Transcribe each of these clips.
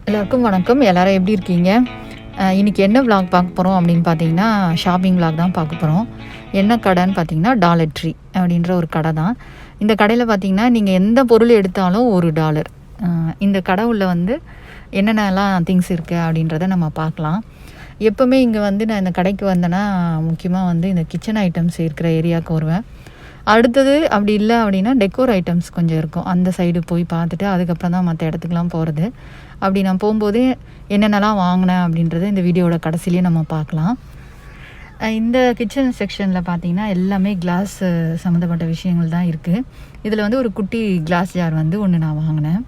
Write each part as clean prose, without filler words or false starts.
எல்லாருக்கும் வணக்கம். எல்லாரும் எப்படி இருக்கீங்க? இன்னைக்கு என்ன விலாக் பார்க்க போகிறோம் அப்படின்னு பார்த்தீங்கன்னா, ஷாப்பிங் விலாக் தான் பார்க்க போகிறோம். என்ன கடைன்னு பார்த்தீங்கன்னா, டாலர் ட்ரீ அப்படின்ற ஒரு கடை தான். இந்த கடையில் பார்த்தீங்கன்னா, நீங்கள் எந்த பொருள் எடுத்தாலும் $1. இந்த கடை உள்ள வந்து என்னென்னலாம் திங்ஸ் இருக்குது அப்படின்றத நம்ம பார்க்கலாம். எப்போவுமே இங்கே வந்து நான் இந்த கடைக்கு வந்தேன்னா, முக்கியமாக வந்து இந்த கிச்சன் ஐட்டம்ஸ் இருக்கிற ஏரியாவுக்கு வருவேன். அடுத்தது அப்படி இல்லை அப்படின்னா டெக்கோர் ஐட்டம்ஸ் கொஞ்சம் இருக்கும். அந்த சைடு போய் பார்த்துட்டு அதுக்கப்புறம் தான் மற்ற இடத்துக்குலாம் போகிறது. அப்படி நான் போகும்போதே என்னென்னலாம் வாங்கினேன் அப்படின்றத இந்த வீடியோவோட கடைசிலேயே நம்ம பார்க்கலாம். இந்த கிச்சன் செக்ஷனில் பார்த்தீங்கன்னா எல்லாமே கிளாஸ் சம்மந்தப்பட்ட விஷயங்கள் தான் இருக்குது. இதில் வந்து ஒரு குட்டி கிளாஸ் ஜார் வந்து ஒன்று நான் வாங்கினேன்.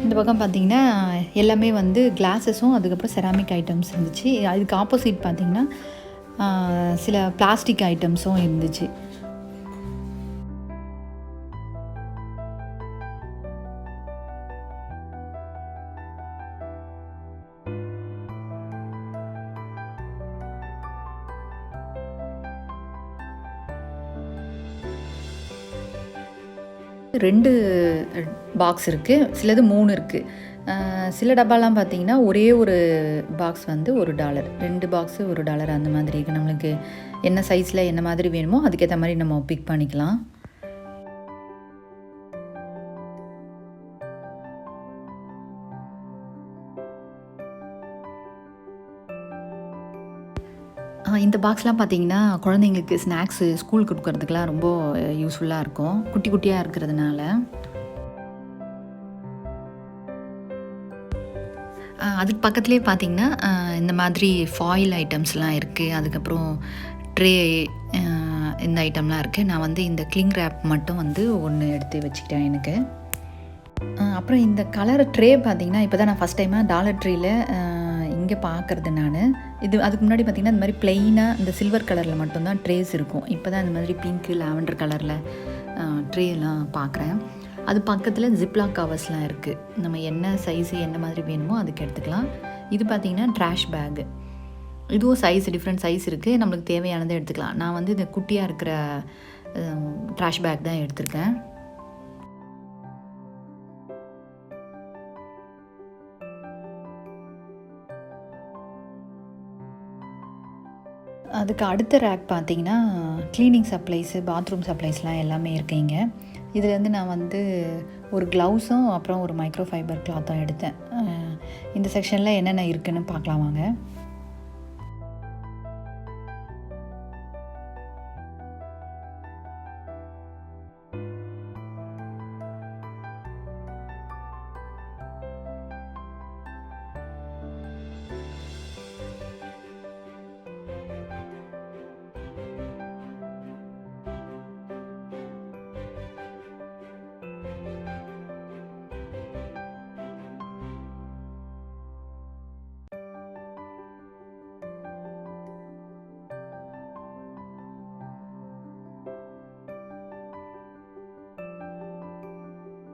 இந்த பக்கம் பார்த்தீங்கன்னா எல்லாமே வந்து கிளாஸஸும் அதுக்கப்புறம் செராமிக் ஐட்டம்ஸ் இருந்துச்சு. அதுக்கு ஆப்போசிட் பார்த்தீங்கன்னா சில பிளாஸ்டிக் ஐட்டம்ஸும் இருந்துச்சு. ரெண்டு பாக்ஸ் இருக்குது, சிலது 3 இருக்குது. சில டப்பாலாம் பார்த்தீங்கன்னா ஒரே ஒரு பாக்ஸ் வந்து $1, 2 பாக்ஸு $1 அந்த மாதிரி இருக்குது. நம்மளுக்கு என்ன சைஸில் என்ன மாதிரி வேணுமோ அதுக்கேற்ற மாதிரி நம்ம பிக் பண்ணிக்கலாம். இந்த பாக்ஸ்லாம் பார்த்தீங்கன்னா குழந்தைங்களுக்கு ஸ்நாக்ஸு ஸ்கூல் கொடுக்கறதுக்கெலாம் ரொம்ப யூஸ்ஃபுல்லாக இருக்கும், குட்டி குட்டியாக இருக்கிறதுனால. அதுக்கு பக்கத்துலேயே பார்த்தீங்கன்னா இந்த மாதிரி ஃபாயில் ஐட்டம்ஸ்லாம் இருக்குது. அதுக்கப்புறம் ட்ரே இந்த ஐட்டம்லாம் இருக்குது. நான் வந்து இந்த கிளிங் ரேப் மட்டும் வந்து ஒன்று எடுத்து வச்சுக்கிட்டேன் எனக்கு. அப்புறம் இந்த கலர் ட்ரே பார்த்தீங்கன்னா இப்போ தான் நான் ஃபஸ்ட் டைமாக டாலர் ட்ரீயில் இங்கே பார்க்குறது நான். அதுக்கு முன்னாடி பார்த்திங்கன்னா இந்த மாதிரி ப்ளெயினாக இந்த சில்வர் கலரில் மட்டும்தான் ட்ரேஸ் இருக்கும். இப்போ தான் இந்த மாதிரி பிங்க்கு லாவெண்டர் கலரில் ட்ரேலாம் பார்க்குறேன். அது பக்கத்தில் ஜிப்லாக் கவர்ஸ்லாம் இருக்குது. நம்ம என்ன சைஸு என்ன மாதிரி வேணுமோ அதுக்கு எடுத்துக்கலாம். இது பார்த்திங்கன்னா ட்ராஷ் பேகு. இதுவும் டிஃப்ரெண்ட் சைஸ் இருக்குது. நம்மளுக்கு தேவையானதை எடுத்துக்கலாம். நான் வந்து இந்த குட்டியாக இருக்கிற ட்ராஷ் பேக் தான் எடுத்திருக்கேன். அதுக்கு அடுத்த ரேக் பார்த்திங்கன்னா க்ளீனிங் சப்ளைஸு, பாத்ரூம் சப்ளைஸ்லாம் எல்லாமே இருக்குங்க. இதுலேருந்து நான் வந்து ஒரு க்ளவுஸும் அப்புறம் ஒரு மைக்ரோ ஃபைபர் கிளாத்தும் எடுத்தேன். இந்த செக்ஷனில் என்னென்ன இருக்குதுன்னு பார்க்கலாம் வாங்க.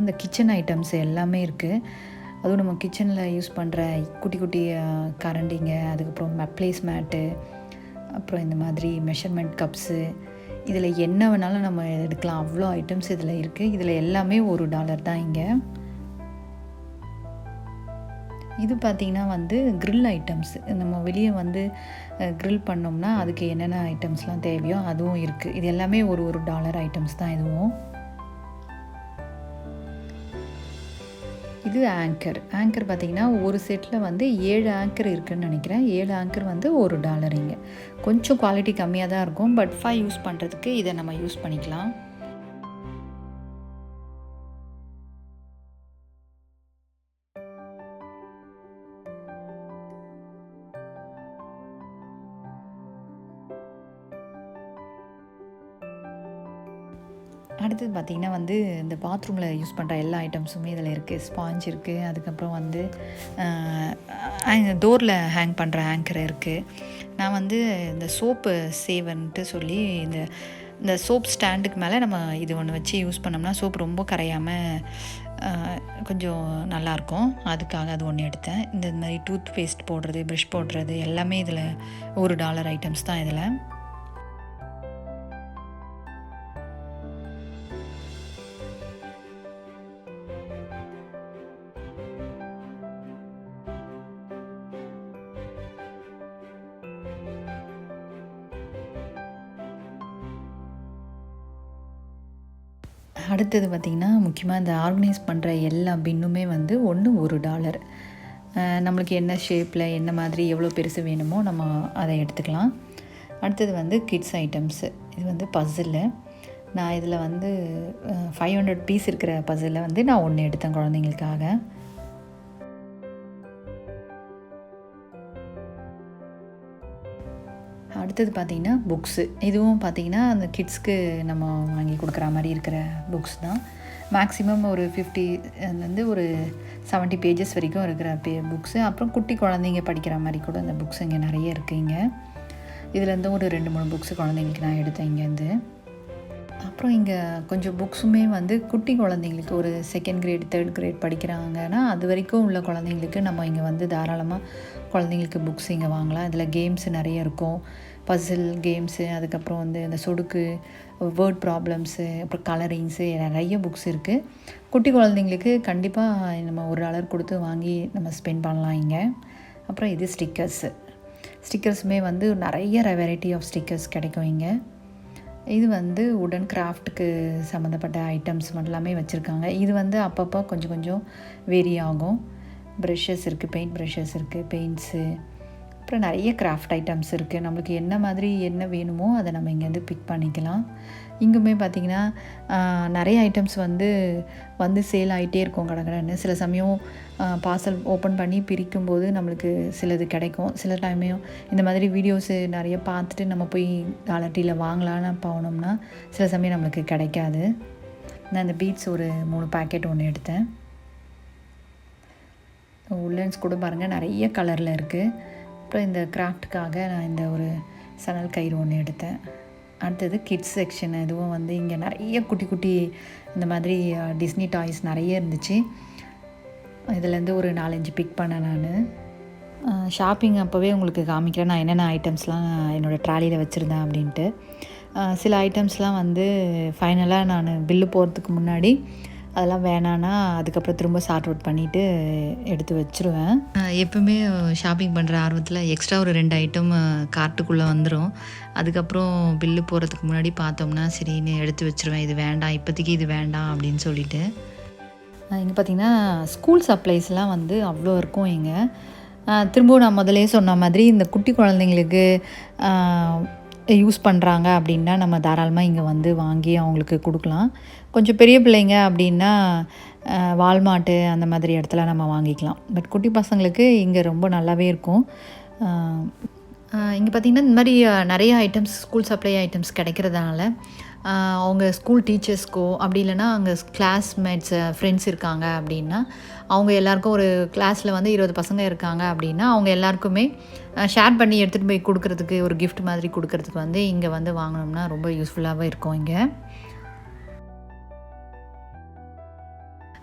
இந்த கிச்சன் ஐட்டம்ஸ் எல்லாமே இருக்குது. அதுவும் நம்ம கிச்சனில் யூஸ் பண்ணுற குட்டி குட்டி கரண்டிங்க, அதுக்கப்புறம் ப்ளேஸ் மேட்டு, அப்புறம் இந்த மாதிரி மெஷர்மெண்ட் கப்ஸு, இதில் என்ன வேணாலும் நம்ம எடுக்கலாம். அவ்வளோ ஐட்டம்ஸ் இதில் இருக்குது. இதில் எல்லாமே $1 தான் இங்கே. இது பார்த்திங்கன்னா வந்து க்ரில் ஐட்டம்ஸ். நம்ம வெளியே வந்து க்ரில் பண்ணோம்னா அதுக்கு என்னென்ன ஐட்டம்ஸ்லாம் தேவையோ அதுவும் இருக்குது. இது எல்லாமே $1 ஐட்டம்ஸ் தான் இதுவும். இது ஆங்கர் பார்த்திங்கன்னா ஒரு செட்டில் வந்து 7 ஆங்கர் இருக்குதுன்னு நினைக்கிறேன். 7 ஆங்கர் வந்து $1 இங்கே. கொஞ்சம் குவாலிட்டி கம்மியாக தான் இருக்கும். பட் யூஸ் பண்ணுறதுக்கு இதை நம்ம யூஸ் பண்ணிக்கலாம். அடுத்தது பார்த்திங்கன்னா வந்து இந்த பாத்ரூமில் யூஸ் பண்ணுற எல்லா ஐட்டம்ஸுமே இதில் இருக்குது. ஸ்பாஞ்ச் இருக்குது, அதுக்கப்புறம் வந்து டோரில் ஹேங் பண்ணுற ஆங்கர் இருக்குது. நான் வந்து இந்த சோப்பு சேவன்ட்டு சொல்லி இந்த சோப் ஸ்டாண்டுக்கு மேலே நம்ம இது ஒன்று வச்சு யூஸ் பண்ணோம்னா சோப் ரொம்ப கரையாமல் கொஞ்சம் நல்லாயிருக்கும். அதுக்காக அது ஒன்று எடுத்தேன். இந்த மாதிரி டூத் பேஸ்ட் போடுறது, ப்ரஷ் போடுறது எல்லாமே இதில் $1 ஐட்டம்ஸ் தான் இதில். அடுத்தது பார்த்திங்கன்னா, முக்கியமாக இந்த ஆர்கனைஸ் பண்ணுற எல்லா பின்னுமே வந்து $1. நம்மளுக்கு என்ன ஷேப்பில், என்ன மாதிரி, எவ்வளோ பெருசு வேணுமோ நம்ம அதை எடுத்துக்கலாம். அடுத்தது வந்து கிட்ஸ் ஐட்டம்ஸு. இது வந்து பசிலு. நான் இதில் வந்து 500 பீஸ் இருக்கிற பசிலில் வந்து நான் 1 எடுத்தேன் குழந்தைங்களுக்காக. அடுத்தது பார்த்திங்கன்னா புக்ஸு. இதுவும் பார்த்திங்கன்னா அந்த கிட்ஸ்க்கு நம்ம வாங்கி கொடுக்குற மாதிரி இருக்கிற புக்ஸ் தான். மேக்ஸிமம் ஒரு 50 வந்து ஒரு 70 பேஜஸ் வரைக்கும் இருக்கிற புக்ஸு. அப்புறம் குட்டி குழந்தைங்க படிக்கிற மாதிரி கூட அந்த புக்ஸ் இங்கே நிறைய இருக்குங்க. இதுலேருந்து ஒரு 2-3 புக்ஸு குழந்தைங்களுக்கு நான் எடுத்தேன் இங்கேருந்து. அப்புறம் இங்கே கொஞ்சம் புக்ஸுமே வந்து குட்டி குழந்தைங்களுக்கு ஒரு 2nd கிரேட் 3rd கிரேட் படிக்கிறாங்கன்னா அது வரைக்கும் உள்ள குழந்தைங்களுக்கு நம்ம இங்கே வந்து தாராளமாக குழந்தைங்களுக்கு புக்ஸ் இங்கே வாங்கலாம். இதில் கேம்ஸ் நிறைய இருக்கும், பசில் கேம்ஸு, அதுக்கப்புறம் வந்து இந்த சொடுக்கு, வேர்ட் ப்ராப்ளம்ஸு, அப்புறம் கலரிங்ஸு, நிறைய புக்ஸ் இருக்குது. குட்டி குழந்தைங்களுக்கு கண்டிப்பாக நம்ம $1 கொடுத்து வாங்கி நம்ம ஸ்பெண்ட் பண்ணலாம் இங்கே. அப்புறம் இது ஸ்டிக்கர்ஸுமே வந்து நிறைய வெரைட்டி ஆஃப் ஸ்டிக்கர்ஸ் கிடைக்கும் இங்கே. இது வந்து உடன் கிராஃப்ட்டுக்கு சம்மந்தப்பட்ட ஐட்டம்ஸ் எல்லாமே வச்சுருக்காங்க. இது வந்து அப்பப்போ கொஞ்சம் கொஞ்சம் வேரி ஆகும். ப்ரஷஸ் இருக்குது, பெயிண்ட் ப்ரஷஸ் இருக்குது, பெயிண்ட்ஸு, அப்புறம் நிறைய கிராஃப்ட் ஐட்டம்ஸ் இருக்குது. நம்மளுக்கு என்ன மாதிரி என்ன வேணுமோ அதை நம்ம இங்கேருந்து பிக் பண்ணிக்கலாம். இங்குமே பார்த்திங்கன்னா நிறைய ஐட்டம்ஸ் வந்து சேல் ஆகிட்டே இருக்கும் கடகடன்னு. சில சமயம் பார்சல் ஓப்பன் பண்ணி பிரிக்கும்போது நம்மளுக்கு சிலது கிடைக்கும். சில டைமையும் இந்த மாதிரி வீடியோஸு நிறைய பார்த்துட்டு நம்ம போய் டாலர்டியில் வாங்கலான்னு போனோம்னா சில சமயம் நம்மளுக்கு கிடைக்காது. நான் இந்த பீட்ஸ் ஒரு 3 பேக்கெட் ஒன்று எடுத்தேன். உல்லன்ஸ் கூட பாருங்கள் நிறைய கலரில் இருக்குது. அப்புறம் இந்த கிராஃப்ட்டுக்காக நான் இந்த ஒரு சணல் கயிறு ஒன்று எடுத்தேன். அடுத்தது கிட்ஸ் செக்ஷன். இதுவும் வந்து இங்கே நிறைய குட்டி குட்டி இந்த மாதிரி டிஸ்னி டாய்ஸ் நிறைய இருந்துச்சு. இதுலேருந்து ஒரு 4-5 பிக் பண்ணேன் நான். ஷாப்பிங் அப்போவே உங்களுக்கு காமிக்கிறேன் நான் என்னென்ன ஐட்டம்ஸ்லாம் என்னோடய ட்ராலியில் வச்சுருந்தேன் அப்படின்ட்டு. சில ஐட்டம்ஸ்லாம் வந்து ஃபைனலாக நான் பில்லு போகிறதுக்கு முன்னாடி அதெல்லாம் வேணான்னா அதுக்கப்புறம் திரும்ப சார்ட் அவுட் பண்ணிவிட்டு எடுத்து வச்சுருவேன். எப்பவுமே ஷாப்பிங் பண்ணுற ஆர்வத்தில் எக்ஸ்ட்ரா ஒரு 2 ஐட்டம் கார்ட்டுக்குள்ளே வந்துடும். அதுக்கப்புறம் பில்லு போகிறதுக்கு முன்னாடி பார்த்தோம்னா சரின்னு எடுத்து வச்சுருவேன். இது வேண்டாம், இப்போதைக்கு இது வேண்டாம் அப்படின்னு சொல்லிட்டு. இங்கே பார்த்திங்கன்னா ஸ்கூல் சப்ளைஸ்லாம் வந்து அவ்வளோ இருக்கும் இங்கே. திரும்பவும் நான் முதலே சொன்ன மாதிரி இந்த குட்டி குழந்தைங்களுக்கு யூஸ் பண்ணுறாங்க அப்படின்னா நம்ம தாராளமாக இங்கே வந்து வாங்கி அவங்களுக்கு கொடுக்கலாம். கொஞ்சம் பெரிய பிள்ளைங்க அப்படின்னா வால்மார்ட்டு அந்த மாதிரி இடத்துல நம்ம வாங்கிக்கலாம். பட் குட்டி பசங்களுக்கு இங்கே ரொம்ப நல்லாவே இருக்கும். இங்கே பார்த்திங்கன்னா இந்த மாதிரி நிறைய ஐட்டம்ஸ் ஸ்கூல் சப்ளை ஐட்டம்ஸ் கிடைக்கிறதுனால அவங்க ஸ்கூல் டீச்சர்ஸ்க்கோ அப்படி இல்லைனா அங்கே கிளாஸ்மேட்ஸ் ஃப்ரெண்ட்ஸ் இருக்காங்க அப்படின்னா அவங்க எல்லாேருக்கும் ஒரு கிளாஸில் வந்து 20 பசங்க இருக்காங்க அப்படின்னா அவங்க எல்லாருக்குமே ஷேர் பண்ணி எடுத்துகிட்டு போய் கொடுக்குறதுக்கு ஒரு கிஃப்ட் மாதிரி கொடுக்குறதுக்கு வந்து இங்கே வந்து வாங்கினோம்னா ரொம்ப யூஸ்ஃபுல்லாகவே இருக்கும் இங்கே.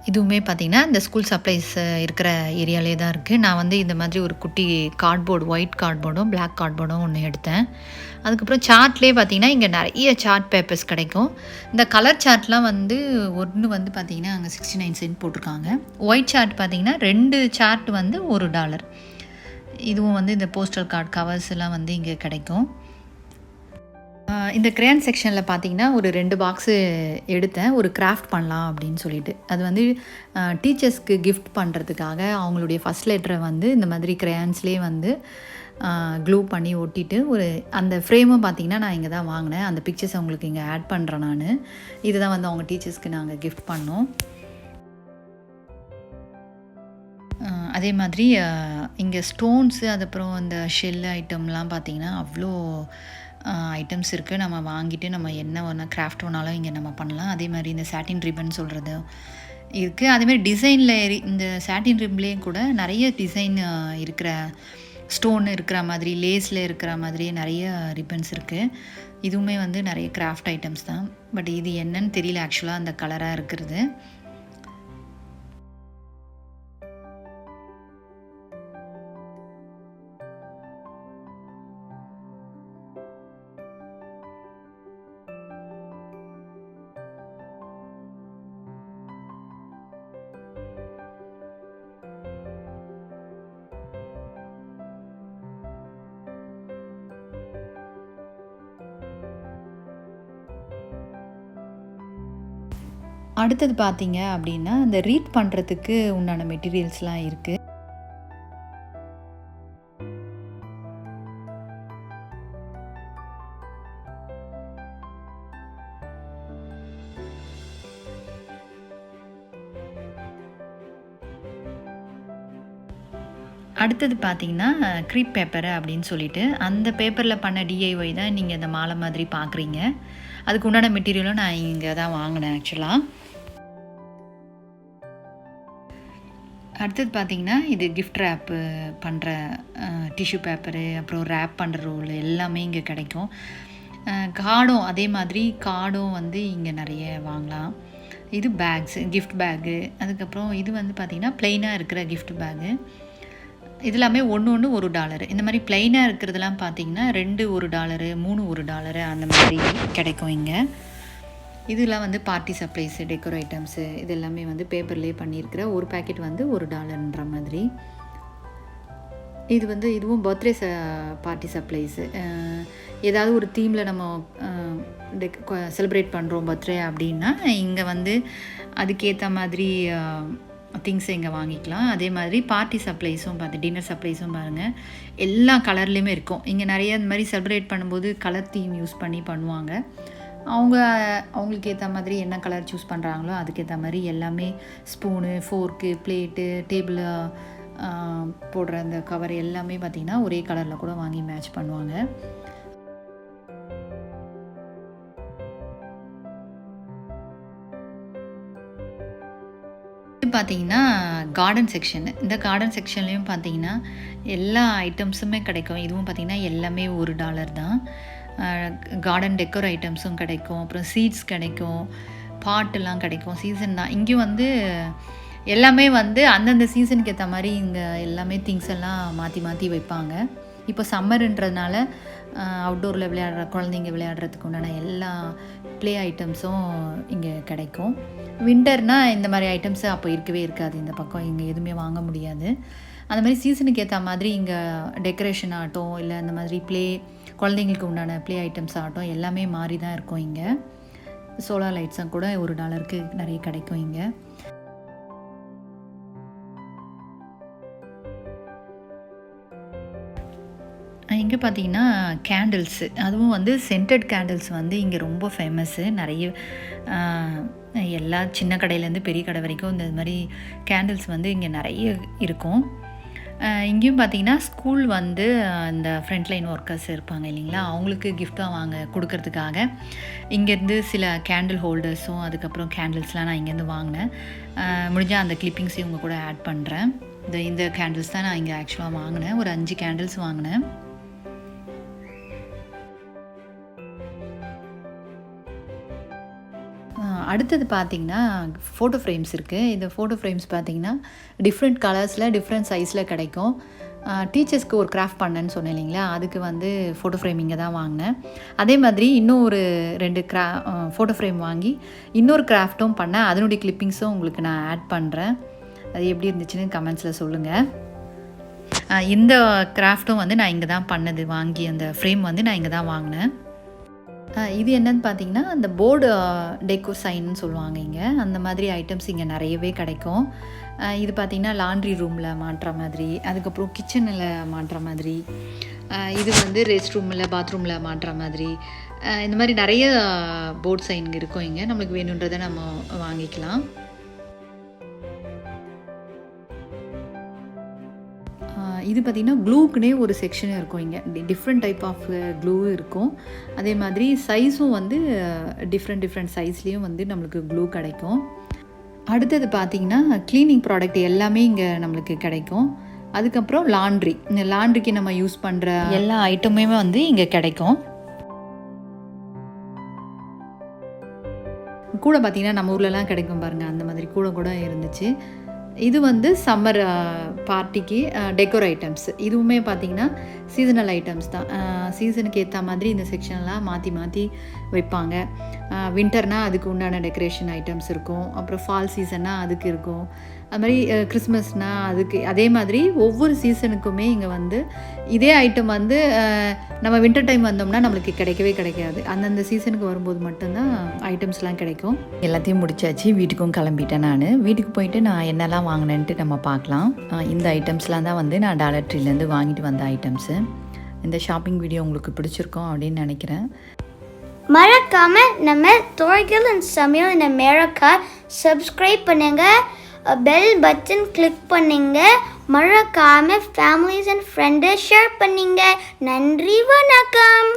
இதுவுமே பார்த்திங்கன்னா இந்த ஸ்கூல் சப்ளைஸ் இருக்கிற ஏரியாலே தான் இருக்குது. நான் வந்து இந்த மாதிரி ஒரு குட்டி கார்ட்போர்டு, ஒயிட் கார்ட்போர்டும் பிளாக் கார்ட்போர்டும் ஒன்று எடுத்தேன். அதுக்கப்புறம் சார்ட்லேயே பார்த்திங்கன்னா இங்கே நிறைய சார்ட் பேப்பர்ஸ் கிடைக்கும். இந்த கலர் சார்ட்லாம் வந்து ஒன்று வந்து பார்த்திங்கன்னா அங்கே 69 சென்ட் போட்டிருக்காங்க. ஒயிட் சார்ட் பார்த்திங்கன்னா 2 சார்ட் வந்து $1. இதுவும் வந்து இந்த போஸ்டல் கார்டு கவர்ஸ் எல்லாம் வந்து இங்கே கிடைக்கும். இந்த கிரேயான் செக்ஷனில் பார்த்திங்கன்னா ஒரு 2 பாக்ஸு எடுத்தேன், ஒரு கிராஃப்ட் பண்ணலாம் அப்படின்னு சொல்லிட்டு. அது வந்து டீச்சர்ஸ்க்கு கிஃப்ட் பண்ணுறதுக்காக அவங்களுடைய ஃபஸ்ட் லெட்டரை வந்து இந்த மாதிரி கிரேயான்ஸ்லேயே வந்து க்ளூ பண்ணி ஒட்டிட்டு ஒரு அந்த ஃப்ரேமும் பார்த்திங்கன்னா நான் இங்கே தான் வாங்கினேன். அந்த பிக்சர்ஸ் அவங்களுக்கு இங்கே ஆட் பண்ணுறேன் நான். இதுதான் வந்து அவங்க டீச்சர்ஸ்க்கு நாங்கள் கிஃப்ட் பண்ணோம். அதே மாதிரி இங்கே ஸ்டோன்ஸு அதுக்கப்புறம் இந்த ஷெல் ஐட்டம்லாம் பார்த்திங்கன்னா அவ்வளோ ஐட்டம்ஸ் இருக்குது. நம்ம வாங்கிட்டு நம்ம என்ன ஒன்று கிராஃப்ட் வேணாலும் இங்கே நம்ம பண்ணலாம். அதே மாதிரி இந்த சாட்டின் ரிப்பன் சொல்கிறது இருக்குது. அதேமாதிரி டிசைனில் இந்த சாட்டின் ரிப்லேயும் கூட நிறைய டிசைன் இருக்கிற ஸ்டோன் இருக்கிற மாதிரி, லேஸில் இருக்கிற மாதிரி நிறைய ரிப்பன்ஸ் இருக்குது. இதுவுமே வந்து நிறைய கிராஃப்ட் ஐட்டம்ஸ் தான். பட் இது என்னன்னு தெரியல ஆக்சுவலாக அந்த கலராக இருக்கிறது. அடுத்தது பார்த்தீங்க அப்படின்னா, இந்த ரீட் பண்ணுறதுக்கு உண்டான மெட்டீரியல்ஸ்லாம் இருக்குது. அடுத்தது பார்த்தீங்கன்னா, க்ரீப் பேப்பர் அப்படின்னு சொல்லிட்டு, அந்த பேப்பரில் பண்ண டிஐஒய் தான் நீங்கள் இந்த மாலை மாதிரி பார்க்குறீங்க. அதுக்கு உண்டான மெட்டீரியலும் நான் இங்கே தான் வாங்கினேன் ஆக்சுவலா. அடுத்தது பார்த்தீங்கன்னா, இது கிஃப்ட் ரேப்பு பண்ணுற டிஷ்யூ பேப்பரு, அப்புறம் ரேப் பண்ணுற ரோல் எல்லாமே இங்கே கிடைக்கும். கார்டும் அதே மாதிரி கார்டும் வந்து இங்கே நிறைய வாங்கலாம். இது பேக்ஸு, கிஃப்ட் பேக்கு. அதுக்கப்புறம் இது வந்து பார்த்திங்கன்னா ப்ளெயினாக இருக்கிற கிஃப்ட் பேக்கு. இது எல்லாமே ஒன்று ஒன்று $1. இந்த மாதிரி ப்ளெயினாக இருக்கிறதுலாம் பார்த்தீங்கன்னா 2 $1, 3 $1 அந்த மாதிரி கிடைக்கும் இங்கே. இதெல்லாம் வந்து பார்ட்டி சப்ளைஸு, டெக்கோர் ஐட்டம்ஸு இது எல்லாமே வந்து பேப்பர்லேயே பண்ணியிருக்கிற ஒரு பேக்கெட் வந்து $1ன்ற மாதிரி. இது வந்து இதுவும் பர்த்டே பார்ட்டி சப்ளைஸு. ஏதாவது ஒரு தீமில் நம்ம செலிப்ரேட் பண்ணுறோம் பர்த்டே அப்படின்னா இங்கே வந்து அதுக்கேற்ற மாதிரி திங்ஸ் இங்கே வாங்கிக்கலாம். அதே மாதிரி பார்ட்டி சப்ளைஸும் டின்னர் சப்ளைஸும் பாருங்கள் எல்லா கலர்லேயுமே இருக்கும். இங்கே நிறைய இந்த மாதிரி செலிப்ரேட் பண்ணும்போது கலர் தீம் யூஸ் பண்ணி பண்ணுவாங்க. அவங்களுக்கு ஏற்ற மாதிரி என்ன கலர் சூஸ் பண்ணுறாங்களோ அதுக்கேற்ற மாதிரி எல்லாமே ஸ்பூனு, ஃபோர்க்கு, பிளேட்டு, டேபிள் போடுற அந்த கவர் எல்லாமே பார்த்திங்கன்னா ஒரே கலரில் கூட வாங்கி மேட்ச் பண்ணுவாங்க. பார்த்தீங்கன்னா கார்டன் செக்ஷன். இந்த கார்டன் செக்ஷன்லேயும் பார்த்தீங்கன்னா எல்லா ஐட்டம்ஸுமே கிடைக்கும். இதுவும் பார்த்திங்கன்னா எல்லாமே $1 தான். கார்டன் டெக்கோர் ஐட்டம்ஸும் கிடைக்கும், அப்புறம் சீட்ஸ் கிடைக்கும், பாட்டெல்லாம் கிடைக்கும். சீசன் தான் இங்கேயும் வந்து எல்லாமே வந்து அந்தந்த சீசனுக்கு ஏற்ற மாதிரி இங்கே எல்லாமே திங்ஸ் எல்லாம் மாற்றி மாற்றி வைப்பாங்க. இப்போ சம்மருன்றதுனால அவுட்டோரில் குழந்தைங்க விளையாடுறதுக்கு உண்டான எல்லா ப்ளே ஐட்டம்ஸும் இங்கே கிடைக்கும். விண்டர்னால் இந்த மாதிரி ஐட்டம்ஸு அப்போ இருக்கவே இருக்காது. இந்த பக்கம் இங்கே எதுவுமே வாங்க முடியாது. அந்த மாதிரி சீசனுக்கு ஏற்ற மாதிரி இங்கே டெக்கரேஷன் ஆகட்டும், இல்லை இந்த மாதிரி குழந்தைங்களுக்கு உண்டான ப்ளே ஐட்டம்ஸ் ஆகட்டும் எல்லாமே மாறி தான் இருக்கும். இங்கே சோலார் லைட்ஸும் கூட $1 நிறைய கிடைக்கும் இங்கே. இங்கே பார்த்தீங்கன்னா கேண்டில்ஸு, அதுவும் வந்து சென்டட் கேண்டில்ஸ் வந்து இங்கே ரொம்ப ஃபேமஸ்ஸு. நிறைய எல்லா சின்ன கடையிலேருந்து பெரிய கடை வரைக்கும் இந்த மாதிரி கேண்டில்ஸ் வந்து இங்கே நிறைய இருக்கும். இங்கேயும் பார்த்திங்கன்னா ஸ்கூல் வந்து இந்த ஃப்ரண்ட்லைன் ஒர்க்கர்ஸ் இருப்பாங்க இல்லைங்களா, அவங்களுக்கு கிஃப்டாக கொடுக்கறதுக்காக இங்கேருந்து சில கேண்டில் ஹோல்டர்ஸும் அதுக்கப்புறம் கேண்டில்ஸ்லாம் நான் இங்கேருந்து வாங்கினேன். முடிஞ்சால் அந்த கிளிப்பிங்ஸையும் உங்கள் கூட ஆட் பண்ணுறேன். இந்த கேண்டில்ஸ் தான் நான் இங்கே ஆக்சுவலாக வாங்கினேன். ஒரு 5 கேண்டில்ஸ் வாங்கினேன். அடுத்தது பார்த்திங்கன்னா ஃபோட்டோ ஃப்ரேம்ஸ் இருக்குது. இந்த ஃபோட்டோ ஃப்ரேம்ஸ் பார்த்திங்கன்னா டிஃப்ரெண்ட் கலர்ஸில் டிஃப்ரெண்ட் சைஸில் கிடைக்கும். டீச்சர்ஸ்க்கு ஒரு கிராஃப்ட் பண்ணேன்னு சொன்னேன் இல்லைங்களா, அதுக்கு வந்து ஃபோட்டோ ஃப்ரேம் இங்கே தான் வாங்கினேன். அதே மாதிரி இன்னும் ஒரு 2 ஃபோட்டோ ஃப்ரேம் வாங்கி இன்னொரு கிராஃப்ட்டும் பண்ணேன். அதனுடைய கிளிப்பிங்ஸும் உங்களுக்கு நான் ஆட் பண்ணுறேன். அது எப்படி இருந்துச்சுன்னு கமெண்ட்ஸில் சொல்லுங்கள். இந்த கிராஃப்ட்டும் வந்து நான் இங்கே தான் பண்ணது. வாங்கி அந்த ஃப்ரேம் வந்து நான் இங்கே தான் வாங்கினேன். இது என்னன்னு பார்த்தீங்கன்னா அந்த போர்டு டெக்கோ சைன்னு சொல்லுவாங்க இங்கே. அந்த மாதிரி ஐட்டம்ஸ் இங்கே நிறையவே கிடைக்கும். இது பார்த்திங்கன்னா லாண்ட்ரி ரூமில் மாட்டுற மாதிரி, அதுக்கப்புறம் கிச்சனில் மாட்டுற மாதிரி, இது வந்து ரெஸ்ட் ரூமில் பாத்ரூமில் மாட்டுற மாதிரி, இந்த மாதிரி நிறைய போர்ட் சைன் இருக்கும் இங்கே. நம்மளுக்கு வேணுன்றதை நம்ம வாங்கிக்கலாம். இது பார்த்திங்கன்னா க்ளூக்குனே ஒரு செக்ஷன் இருக்கும் இங்கே. டிஃப்ரெண்ட் டைப் ஆஃப் க்ளூ இருக்கும். அதே மாதிரி சைஸும் வந்து டிஃப்ரெண்ட் சைஸ்லேயும் வந்து நம்மளுக்கு க்ளூ கிடைக்கும். அடுத்தது பார்த்திங்கன்னா க்ளீனிங் ப்ராடக்ட் எல்லாமே இங்கே நம்மளுக்கு கிடைக்கும். அதுக்கப்புறம் லாண்ட்ரி, இந்த லாண்ட்ரிக்கு நம்ம யூஸ் பண்ணுற எல்லா ஐட்டமுமே வந்து இங்கே கிடைக்கும். கூட பார்த்திங்கன்னா நம்ம ஊர்லலாம் கிடைக்கும் பாருங்கள், அந்த மாதிரி கூட இருந்துச்சு. இது வந்து சம்மர் பார்ட்டிக்கு டெக்கோர் ஐட்டம்ஸ். இதுவுமே பார்த்திங்கன்னா சீசனல் ஐட்டம்ஸ் தான். சீசனுக்கு ஏற்ற மாதிரி இந்த செக்ஷன்லாம் மாற்றி வைப்பாங்க. வின்டர்னால் அதுக்கு உண்டான டெக்கரேஷன் ஐட்டம்ஸ் இருக்கும். அப்புறம் ஃபால் சீசன்னா அதுக்கு இருக்கும். அது மாதிரி கிறிஸ்மஸ்னால் அதுக்கு அதே மாதிரி ஒவ்வொரு சீசனுக்குமே இங்கே வந்து இதே ஐட்டம் வந்து நம்ம வின்டர் டைம் வந்தோம்னா நம்மளுக்கு கிடைக்கவே கிடைக்காது. அந்தந்த சீசனுக்கு வரும்போது மட்டும்தான் ஐட்டம்ஸ்லாம் கிடைக்கும். எல்லாத்தையும் முடிச்சாச்சு, வீட்டுக்கும் கிளம்பிட்டேன். நான் வீட்டுக்கு போயிட்டு நான் என்னெல்லாம் வாங்கினேன்ட்டு நம்ம பார்க்கலாம். இந்த ஐட்டம்ஸ்லாம் தான் வந்து நான் டாலர் ட்ரீலேருந்து வாங்கிட்டு வந்த ஐட்டம்ஸு. இந்த ஷாப்பிங் வீடியோ உங்களுக்கு பிடிச்சிருக்கோம் அப்படின்னு நினைக்கிறேன். மறக்காம நம்ம தோழிகள் அண்ட் சமையல் இன் அமெரிக்கா சப்ஸ்கிரைப் பண்ணுங்க, பெல் பட்டன் கிளிக் பண்ணுங்க, மறக்காம ஃபேமிலிஸ் அண்ட் ஃப்ரெண்ட்ஸ் ஷேர் பண்ணுங்க. நன்றி, வணக்கம்.